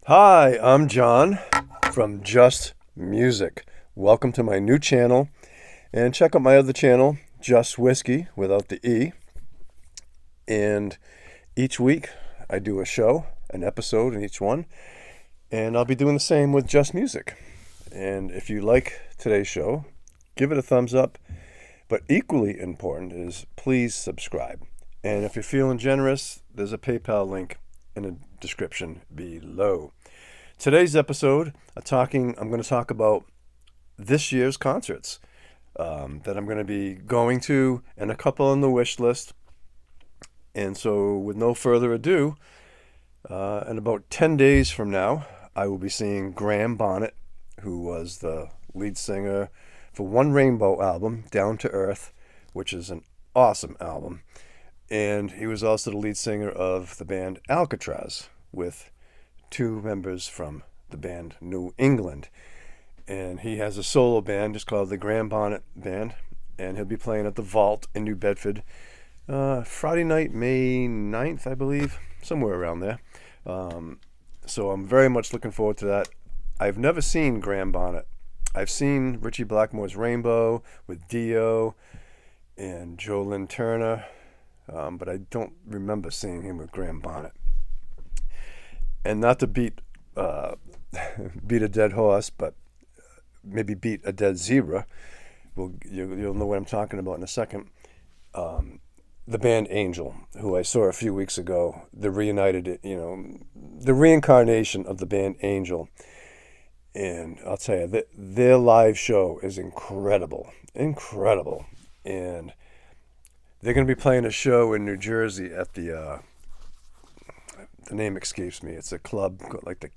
Hi, I'm John from Just Music. Welcome to my new channel, and check out my other channel, Just Whiskey, without the E. And each week I do a show, an episode in each one, and I'll be doing the same with Just Music. And if you like today's show, give it a thumbs up. But equally important is please subscribe. And if you're feeling generous, there's a PayPal link in the description below. Today's episode, I'm going to talk about this year's concerts that I'm going to be going to, and a couple on the wish list. And so, with no further ado, in about 10 days from now, I will be seeing Graham Bonnet, who was the lead singer for One Rainbow album, Down to Earth, which is an awesome album. And he was also the lead singer of the band Alcatraz, with two members from the band New England. And he has a solo band just called the Graham Bonnet Band, and he'll be playing at the Vault in New Bedford Friday night, May 9th, I believe, somewhere around there. So I'm very much looking forward to that. I've never seen Graham Bonnet. I've seen Ritchie Blackmore's Rainbow with Dio and Joe Lynn Turner, but I don't remember seeing him with Graham Bonnet. And not to beat beat a dead horse, but maybe beat a dead zebra. You'll know what I'm talking about in a second. The band Angel, who I saw a few weeks ago, the reincarnation of the band Angel. And I'll tell you, their live show is incredible. Incredible. And they're going to be playing a show in New Jersey at the name escapes me. It's a club like the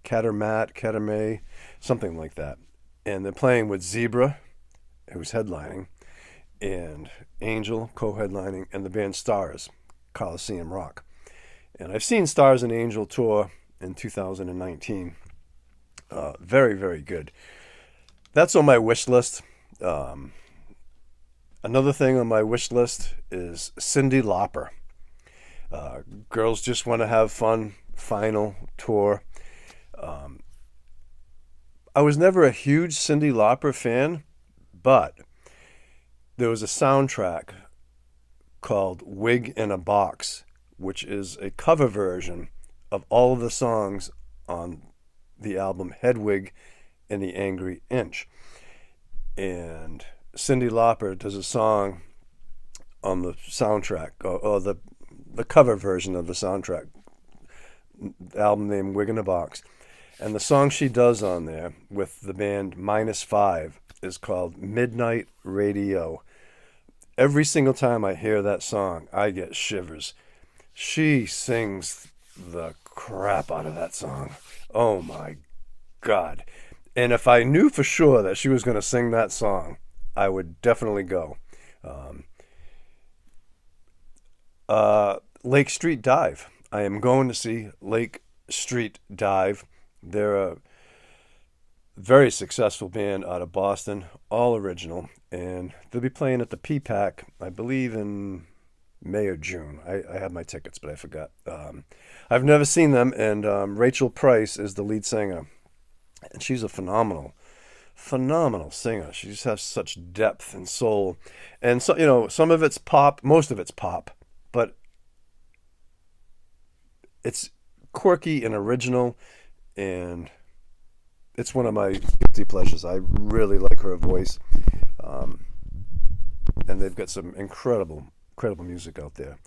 Catamay, something like that. And they're playing with Zebra, who's headlining, and Angel co-headlining, and the band Stars, Coliseum Rock. And I've seen Stars and Angel tour in 2019. Very, very good. That's on my wish list. Another thing on my wish list is Cyndi Lauper. Girls Just Want to Have Fun final tour. I was never a huge Cyndi Lauper fan, but there was a soundtrack called Wig in a Box, which is a cover version of all of the songs on the album Hedwig and the Angry Inch. And Cyndi Lauper does a song on the soundtrack, or the cover version of the soundtrack, the album named Wig in a Box. And the song she does on there with the band Minus Five is called Midnight Radio. Every single time I hear that song, I get shivers. She sings the crap out of that song. Oh my God. And if I knew for sure that she was going to sing that song, I would definitely go. Lake Street Dive. I am going to see Lake Street Dive. They're a very successful band out of Boston, all original, and they'll be playing at the P-PAC, I believe, in May or June. I have my tickets, but I forgot. I've never seen them, and Rachel Price is the lead singer, and she's a phenomenal singer. She just has such depth and soul, and so some of it's pop, most of it's pop, but it's quirky and original, and it's one of my guilty pleasures. I really like her voice, and they've got some incredible music out there.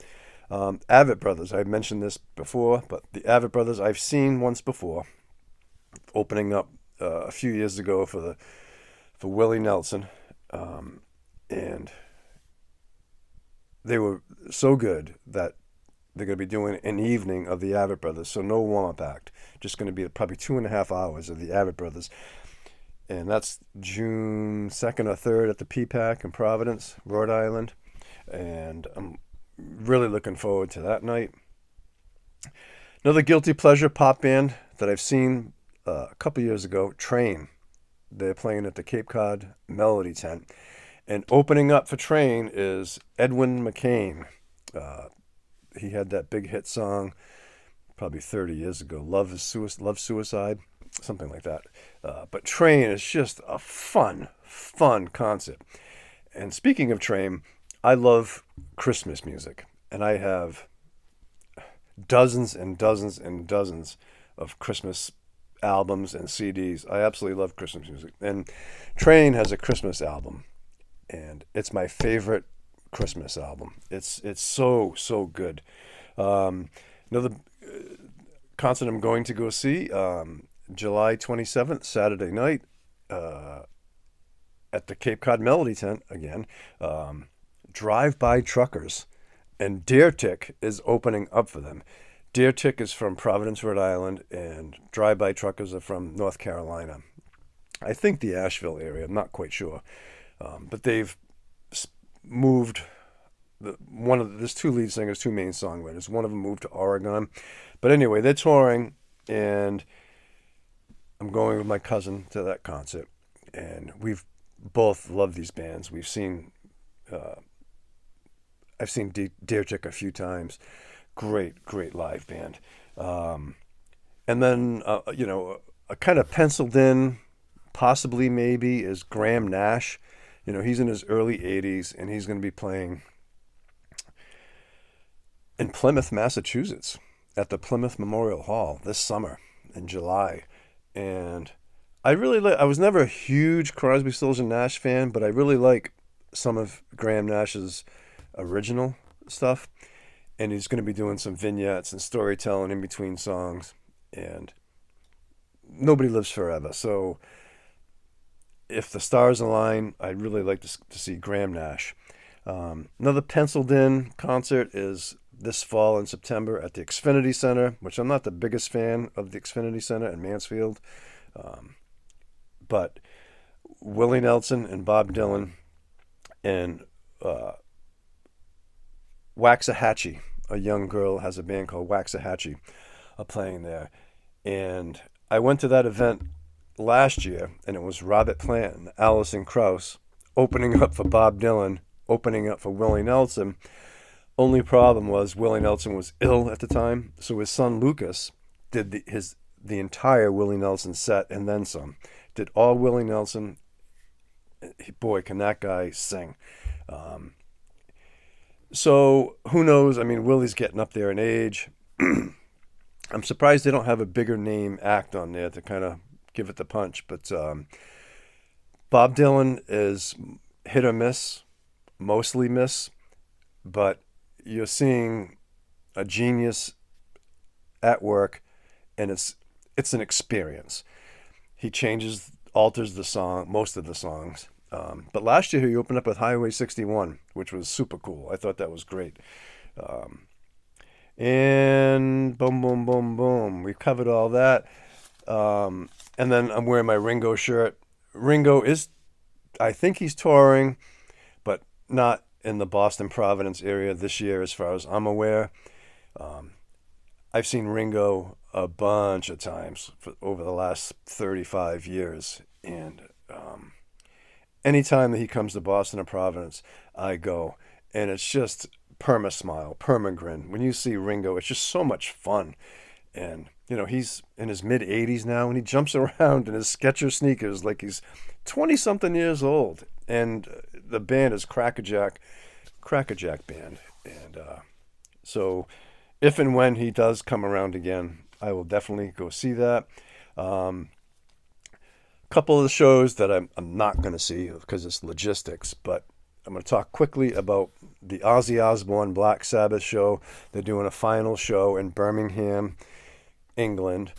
Avett Brothers, I've mentioned this before, but the Avett Brothers I've seen once before, opening up a few years ago for Willie Nelson, and they were so good that they're going to be doing an evening of the Avett Brothers, so no warm-up act. Just going to be probably 2.5 hours of the Avett Brothers. And that's June 2nd or 3rd at the P-PAC in Providence, Rhode Island. And I'm really looking forward to that night. Another guilty pleasure pop band that I've seen a couple years ago, Train. They're playing at the Cape Cod Melody Tent. And opening up for Train is Edwin McCain. He had that big hit song, probably 30 years ago. Love Suicide, something like that. But Train is just a fun concert. And speaking of Train, I love Christmas music, and I have dozens and dozens and dozens of Christmas albums and CDs. I absolutely love Christmas music. And Train has a Christmas album, and it's my favorite Christmas album. It's so good. Another concert I'm going to go see, July 27th, Saturday night, at the Cape Cod Melody Tent again. Drive By Truckers, and Deer Tick is opening up for them. Deer Tick is from Providence, Rhode Island, and Drive By Truckers are from North Carolina. I think the Asheville area. I'm not quite sure, but they've moved. There's two lead singers, two main songwriters. One of them moved to Oregon, but anyway, they're touring, and I'm going with my cousin to that concert, and we've both loved these bands. I've seen Deer Tick a few times. Great live band. And then, a kind of penciled in, possibly maybe, is Graham Nash. He's in his early 80s, and he's going to be playing in Plymouth, Massachusetts, at the Plymouth Memorial Hall this summer in July. And I was never a huge Crosby, Stills and Nash fan, but I really like some of Graham Nash's original stuff. And he's going to be doing some vignettes and storytelling in between songs. And nobody lives forever. So if the stars align, I'd really like to see Graham Nash. Another penciled in concert is this fall in September at the Xfinity Center, which I'm not the biggest fan of the Xfinity Center in Mansfield. But Willie Nelson and Bob Dylan and Waxahachie, a young girl has a band called Waxahachie, are playing there. And I went to that event last year, and it was Robert Plant and Alison Krauss opening up for Bob Dylan, opening up for Willie Nelson. Only problem was Willie Nelson was ill at the time, so his son Lucas did the entire Willie Nelson set and then some. Did all Willie Nelson. Boy, can that guy sing. So who knows? I mean, Willie's getting up there in age. I'm surprised they don't have a bigger name act on there to kind of give it the punch. But Bob Dylan is hit or miss, mostly miss. But you're seeing a genius at work, and it's an experience. He alters the song, most of the songs. But last year he opened up with Highway 61, which was super cool. I thought that was great. And boom. We've covered all that. And then I'm wearing my Ringo shirt. Ringo I think he's touring, but not in the Boston, Providence area this year as far as I'm aware. I've seen Ringo a bunch of times over the last 35 years. And anytime that he comes to Boston or Providence, I go. And it's just perma-smile, perma-grin. When you see Ringo, it's just so much fun. And, he's in his mid-80s now, and he jumps around in his Skechers sneakers like he's 20-something years old. And the band is Crackerjack Band. And so if and when he does come around again, I will definitely go see that. Couple of the shows that I'm not going to see because it's logistics, but I'm going to talk quickly about the Ozzy Osbourne Black Sabbath show. They're doing a final show in Birmingham, England,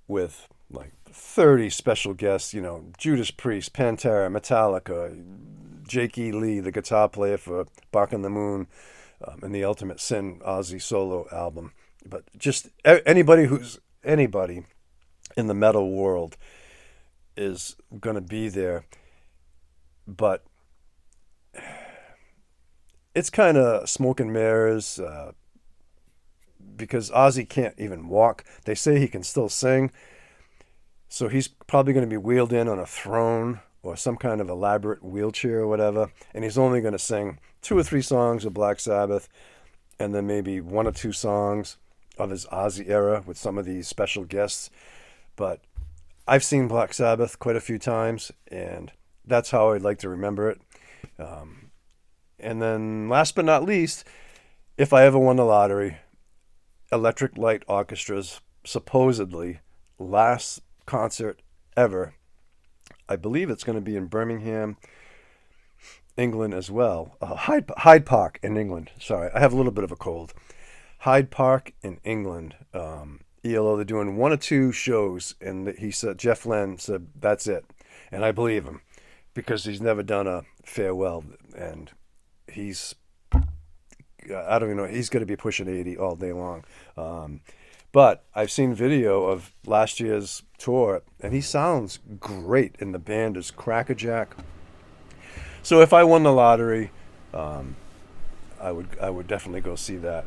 with like 30 special guests, Judas Priest, Pantera, Metallica, Jake E. Lee, the guitar player for Bark on the Moon, and the Ultimate Sin Ozzy solo album. But just anybody in the metal world is going to be there. But it's kind of smoke and mirrors because Ozzy can't even walk. They say he can still sing. So he's probably going to be wheeled in on a throne or some kind of elaborate wheelchair or whatever. And he's only going to sing 2 or 3 songs of Black Sabbath and then maybe 1 or 2 songs of his Ozzy era with some of these special guests. But I've seen Black Sabbath quite a few times, and that's how I'd like to remember it. And then last but not least, if I ever won the lottery, Electric Light Orchestra's supposedly last concert ever. I believe it's going to be in Birmingham, England as well. Hyde Park in England. Sorry, I have a little bit of a cold. Hyde Park in England. ELO, they're doing 1 or 2 shows, and he said, Jeff Lynne said, that's it. And I believe him, because he's never done a farewell, and he's, I don't even know, he's going to be pushing 80 all day long. But I've seen video of last year's tour, and he sounds great, and the band is crackerjack. So if I won the lottery, I would definitely go see that.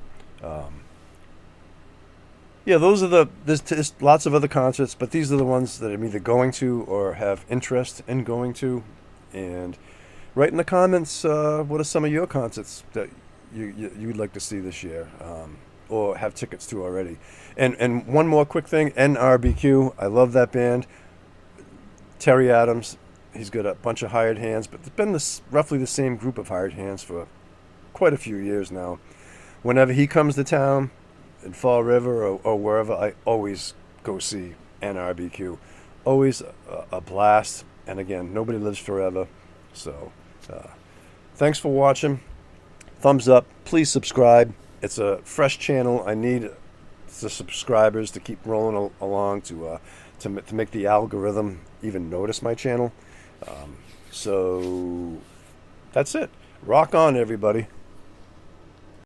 Yeah, those are there's lots of other concerts, but these are the ones that I'm either going to or have interest in going to. And write in the comments, what are some of your concerts that you'd like to see this year, or have tickets to already. And one more quick thing, NRBQ, I love that band. Terry Adams, he's got a bunch of hired hands, but it's been roughly the same group of hired hands for quite a few years now. Whenever he comes to town, in Fall River or wherever, I always go see NRBQ. Always a blast. And again, nobody lives forever. So thanks for watching. Thumbs up. Please subscribe. It's a fresh channel. I need the subscribers to keep rolling along to make the algorithm even notice my channel. So that's it. Rock on, everybody.